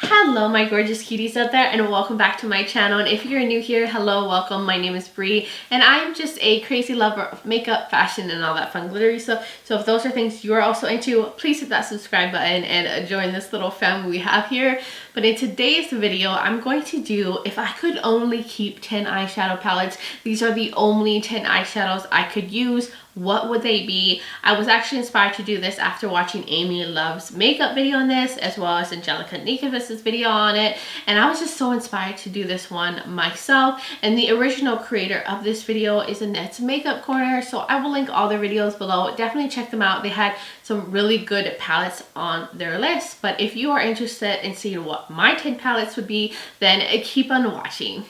Hello my gorgeous cuties out there, and welcome back to my channel. And if you're new here, hello, welcome. My name is Bree and I'm just a crazy lover of makeup, fashion, and all that fun glittery stuff. So if those are things you're also into, please hit that subscribe button and join this little family we have here. But in today's video, I'm going to do, if I could only keep 10 eyeshadow palettes, these are the only 10 eyeshadows I could use, what would they be? I was actually inspired to do this after watching Amy Love's makeup video on this, as well as Nyqvist's video on it, and I was just so inspired to do this one myself. And the original creator of this video is Annette's Makeup Corner, so I will link all their videos below. Definitely check them out. They had some really good palettes on their list, but if you are interested in seeing what my 10 palettes would be, then keep on watching.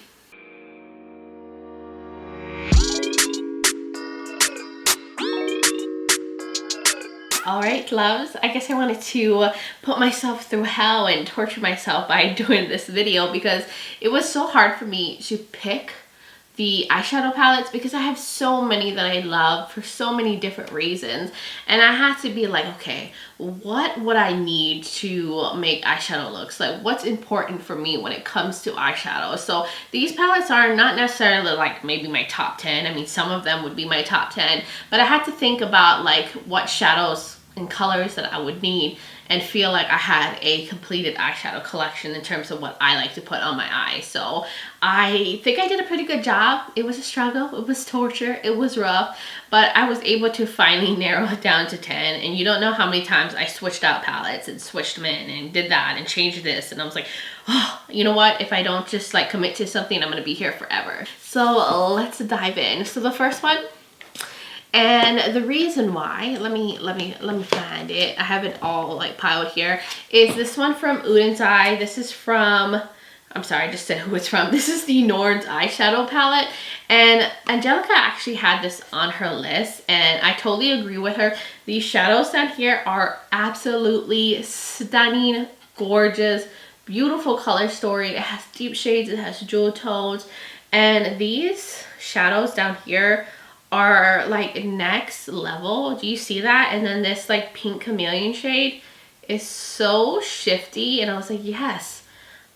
Alright loves, I guess I wanted to put myself through hell and torture myself by doing this video because it was so hard for me to pick the eyeshadow palettes because I have so many that I love for so many different reasons, and I had to be like, okay, what would I need to make eyeshadow looks like? What's important for me when it comes to eyeshadow? So these palettes are not necessarily like maybe my top 10. I mean, some of them would be my top 10, but I had to think about like what shadows and colors that I would need and feel like I had a completed eyeshadow collection in terms of what I like to put on my eyes. So I think I did a pretty good job. It was a struggle, it was torture, it was rough, but I was able to finally narrow it down to 10. And you don't know how many times I switched out palettes and switched them in and did that and changed this, and I was like, oh, you know what, if I don't just like commit to something, I'm gonna be here forever. So let's dive in. So the first one, and the reason why, let me find it, I have it all like piled here, is this one from Oden's Eye. This is from, I'm sorry, I just said who it's from. This is the Nord's eyeshadow palette, and Angelica actually had this on her list, and I totally agree with her. These shadows down here are absolutely stunning, gorgeous, beautiful color story. It has deep shades, it has jewel tones, and these shadows down here are like next level. Do you see that? And then this like pink chameleon shade is so shifty, and I was like, yes,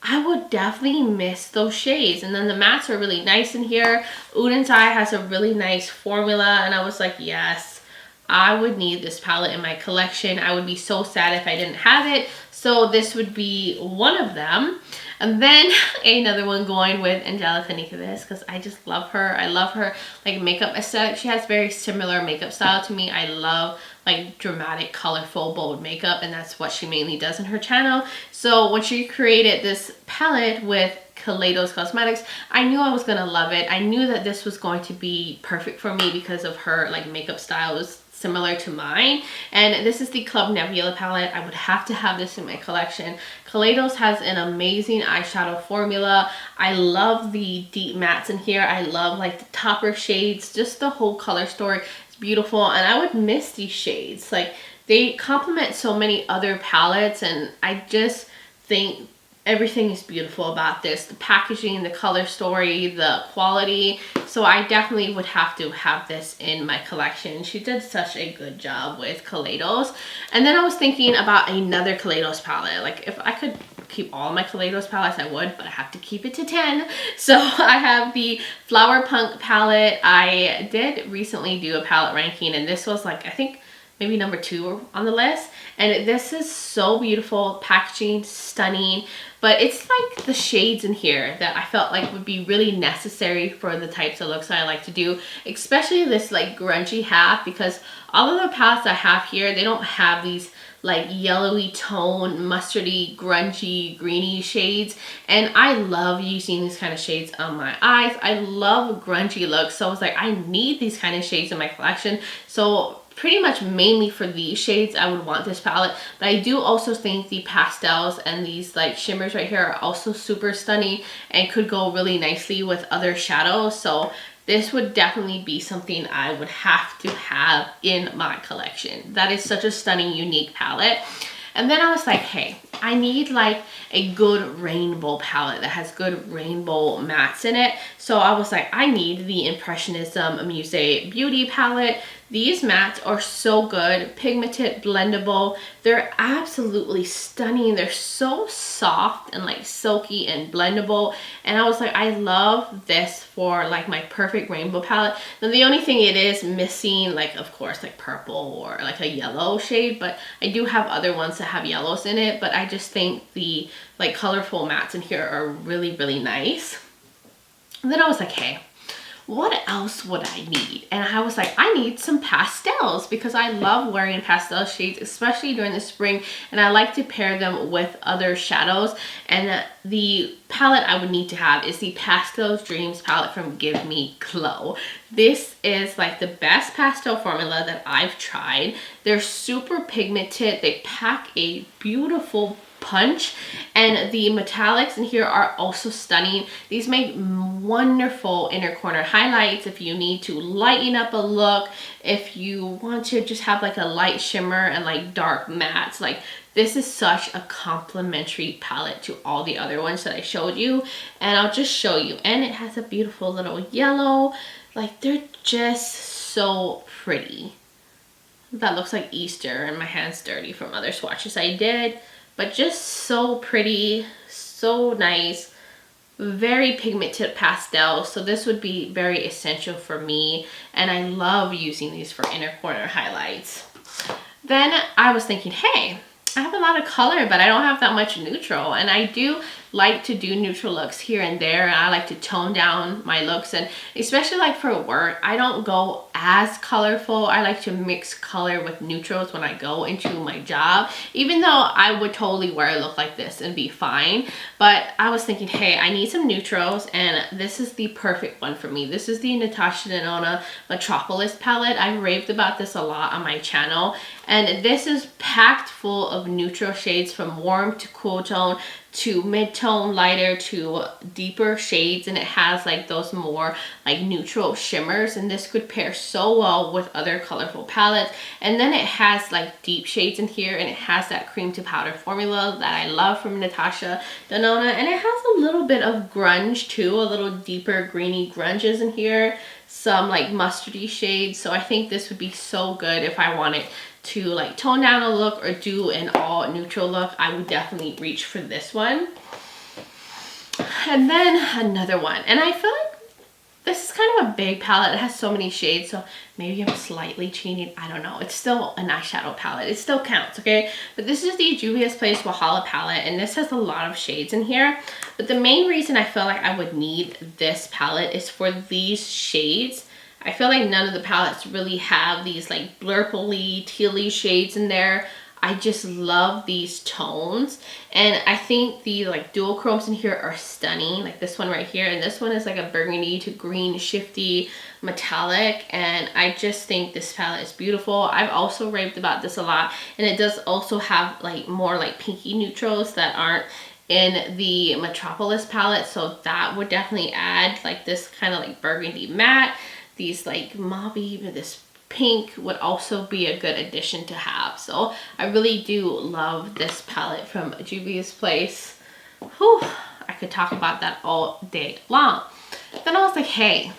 I would definitely miss those shades. And then the mattes are really nice in here. Oden's Eye has a really nice formula, and I was like, yes, I would need this palette in my collection. I would be so sad if I didn't have it. So this would be one of them. And then another one going with Nyqvist, because I just love her. I love her like makeup aesthetic. She has very similar makeup style to me. I love like dramatic, colorful, bold makeup, and that's what she mainly does in her channel. So when she created this palette with Kaleidos Cosmetics, I knew I was gonna love it. I knew that this was going to be perfect for me because of her like makeup style was similar to mine. And this is the Club Nebula palette. I would have to have this in my collection. Kaleidos has an amazing eyeshadow formula. I love the deep mattes in here. I love like the topper shades, just the whole color story is beautiful, and I would miss these shades. Like, they complement so many other palettes, and I just think everything is beautiful about this. The packaging, the color story, the quality. So I definitely would have to have this in my collection. She did such a good job with Kaleidos. And then I was thinking about another Kaleidos palette. Like, if I could keep all my Kaleidos palettes, I would, but I have to keep it to 10. So I have the Flower Punk palette. I did recently do a palette ranking, and this was like, I think maybe number 2 on the list. And this is so beautiful, packaging stunning, but it's like the shades in here that I felt like would be really necessary for the types of looks I like to do, especially this like grungy half, because all of the palettes I have here, they don't have these like yellowy tone, mustardy, grungy, greeny shades, and I love using these kind of shades on my eyes. I love grungy looks, so I was like, I need these kind of shades in my collection. So pretty much mainly for these shades I would want this palette, but I do also think the pastels and these like shimmers right here are also super stunning and could go really nicely with other shadows. So this would definitely be something I would have to have in my collection. That is such a stunning, unique palette. And then I was like, hey, I need like a good rainbow palette that has good rainbow mattes in it. So I was like, I need the Impressionism Muse Beauty palette. These mattes are so good, pigmented, blendable. They're absolutely stunning. They're so soft and like silky and blendable. And I was like, I love this for like my perfect rainbow palette. Now the only thing it is missing, like of course, like purple or like a yellow shade, but I do have other ones that have yellows in it. But I just think the like colorful mattes in here are really, really nice. And then I was like, hey, what else would I need? And I was like, I need some pastels because I love wearing pastel shades, especially during the spring, and I like to pair them with other shadows. And the palette I would need to have is the Pastels Dreams palette from Give Me Glow. This is like the best pastel formula that I've tried. They're super pigmented. They pack a beautiful punch, and the metallics in here are also stunning. These make wonderful inner corner highlights if you need to lighten up a look, if you want to just have like a light shimmer and like dark mattes. Like this is such a complimentary palette to all the other ones that I showed you, and I'll just show you. And it has a beautiful little yellow. Like they're just so pretty. That looks like Easter and my hand's dirty from other swatches I did. But just so pretty, so nice, very pigmented pastel. So this would be very essential for me. And I love using these for inner corner highlights. Then I was thinking, hey, I have a lot of color, but I don't have that much neutral. And I do like to do neutral looks here and there. And I like to tone down my looks. And especially like for work, I don't go as colorful. I like to mix color with neutrals when I go into my job, even though I would totally wear a look like this and be fine. But I was thinking, hey, I need some neutrals, and this is the perfect one for me. This is the Natasha Denona Metropolis palette. I raved about this a lot on my channel, and this is packed full of neutral shades from warm to cool tone to mid-tone, lighter to deeper shades, and it has like those more like neutral shimmers, and this could pair so well with other colorful palettes. And then it has like deep shades in here, and it has that cream to powder formula that I love from Natasha Denona, and it has a little bit of grunge too, a little deeper greeny grunges in here, some like mustardy shades. So I think this would be so good if I wanted to like tone down a look or do an all neutral look. I would definitely reach for this one. And then another one, and I feel like this is kind of a big palette. It has so many shades, so maybe I'm slightly cheating. I don't know. It's still an eyeshadow palette. It still counts, okay? But this is the Juvia's Place Valhalla palette, and this has a lot of shades in here. But the main reason I feel like I would need this palette is for these shades. I feel like none of the palettes really have these like blurpley, tealy shades in there. I just love these tones, and I think the like dual chromes in here are stunning, like this one right here, and this one is like a burgundy to green shifty metallic, and I just think this palette is beautiful. I've also raved about this a lot, and it does also have like more like pinky neutrals that aren't in the Metropolis palette, so that would definitely add like this kind of like burgundy matte. These like mauvey, this pink would also be a good addition to have. So I really do love this palette from Juvia's Place. Whew, I could talk about that all day long. Then I was like, hey,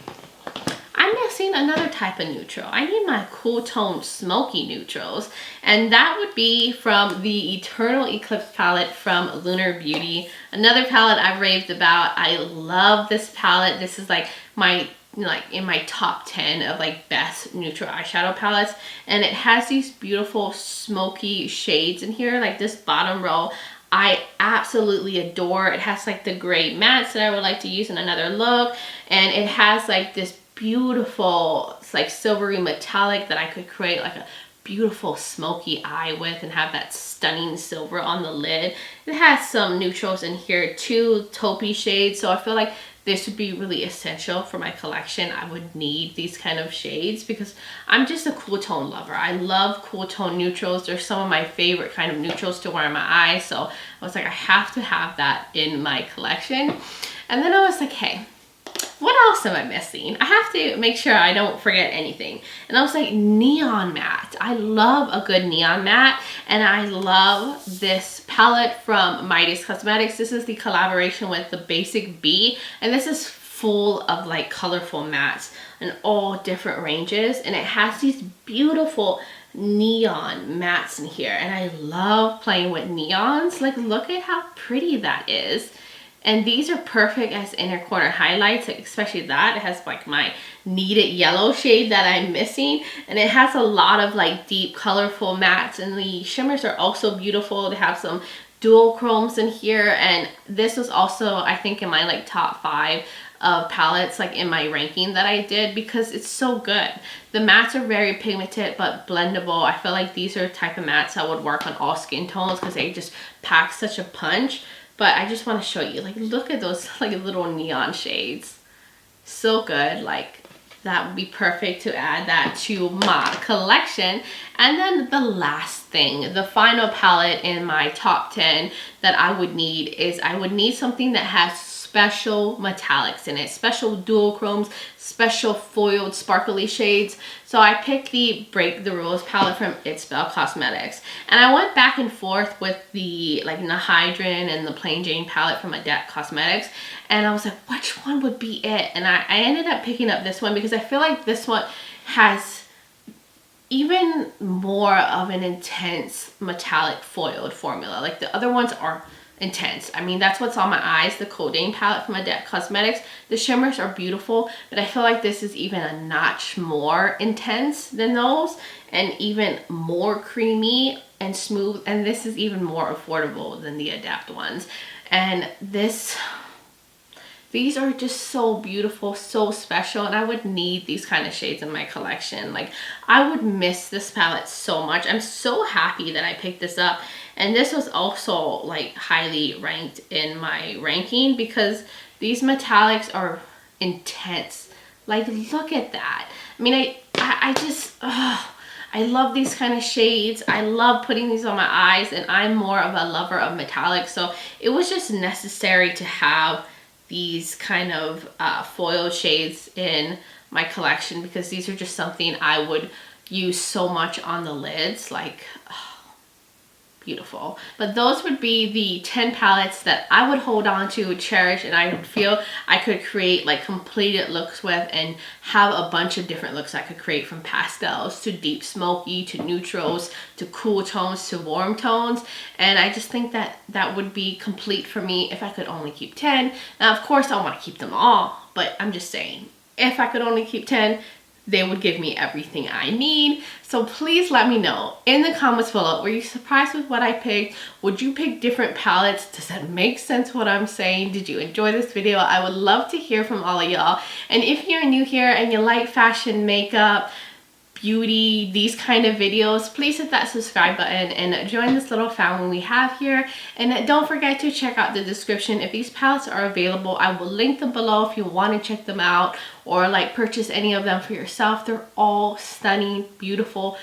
I'm missing another type of neutral. I need my cool tone smoky neutrals, and that would be from the Eternal Eclipse palette from Lunar Beauty. Another palette I've raved about. I love this palette. This is like my in my top 10 of like best neutral eyeshadow palettes, and it has these beautiful smoky shades in here. Like this bottom row I absolutely adore. It has like the gray mattes that I would like to use in another look, and it has like this beautiful like silvery metallic that I could create like a beautiful smoky eye with and have that stunning silver on the lid. It has some neutrals in here too, taupey shades, so I feel like this would be really essential for my collection. I would need these kind of shades because I'm just a cool tone lover. I love cool tone neutrals. They're some of my favorite kind of neutrals to wear in my eyes, so I was like, I have to have that in my collection. And then I was like, hey, what else am I missing? I have to make sure I don't forget anything. And I was like, neon matte. I love a good neon matte, and I love this palette from Midas Cosmetics. This is the collaboration with the Basic Bee, and this is full of like colorful mattes in all different ranges, and it has these beautiful neon mattes in here, and I love playing with neons. Like, look at how pretty that is. And these are perfect as inner corner highlights, like especially that. It has like my needed yellow shade that I'm missing. And it has a lot of like deep colorful mattes, and the shimmers are also beautiful. They have some dual chromes in here. And this was also, I think, in my like top 5 of palettes, like in my ranking that I did, because it's so good. The mattes are very pigmented but blendable. I feel like these are the type of mattes that would work on all skin tones because they just pack such a punch. But I just want to show you, like, look at those like little neon shades. So good. Like, that would be perfect to add that to my collection. And then the last thing, the final palette in my top 10 that I would need is I would need something that has special metallics in it, special dual chromes, special foiled sparkly shades. So I picked the Break the Rules palette from It's Belle Cosmetics, and I went back and forth with the like Nihydrin and the Plain Jane palette from Adet Cosmetics, and I was like, which one would be it? And I ended up picking up this one because I feel like this one has even more of an intense metallic foiled formula. Like the other ones are intense. I mean, that's what's on my eyes, the Codaine palette from Adet Cosmetics. The shimmers are beautiful, but I feel like this is even a notch more intense than those, and even more creamy and smooth, and this is even more affordable than the Adet ones. And these are just so beautiful, so special, and I would need these kind of shades in my collection. Like, I would miss this palette so much. I'm so happy that I picked this up. And this was also like highly ranked in my ranking because these metallics are intense. Like, look at that. I mean, I just, I love these kind of shades. I love putting these on my eyes, and I'm more of a lover of metallics. So it was just necessary to have these kind of foil shades in my collection because these are just something I would use so much on the lids. Like, beautiful. But those would be the 10 palettes that I would hold on to, cherish, and I feel I could create like completed looks with and have a bunch of different looks I could create, from pastels to deep smoky to neutrals to cool tones to warm tones. And I just think that that would be complete for me if I could only keep 10. Now, of course, I want to keep them all, but I'm just saying, if I could only keep 10, they would give me everything I need. So please let me know in the comments below, were you surprised with what I picked? Would you pick different palettes? Does that make sense what I'm saying? Did you enjoy this video? I would love to hear from all of y'all. And if you're new here and you like fashion, makeup, beauty, these kind of videos, please hit that subscribe button and join this little family we have here. And don't forget to check out the description. If these palettes are available, I will link them below if you want to check them out or like purchase any of them for yourself. They're all stunning, beautiful,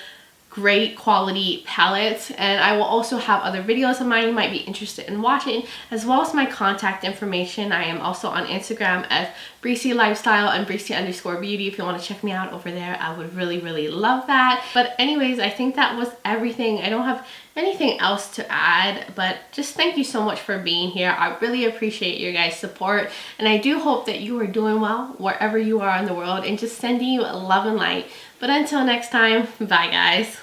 great quality palettes. And I will also have other videos of mine you might be interested in watching, as well as my contact information. I am also on Instagram as Breezy Lifestyle and Breezy_beauty. If you want to check me out over there, I would really love that. But anyways, I think that was everything. I don't have anything else to add, but just thank you so much for being here. I really appreciate your guys' support, and I do hope that you are doing well wherever you are in the world, and just sending you love and light. But until next time, bye guys.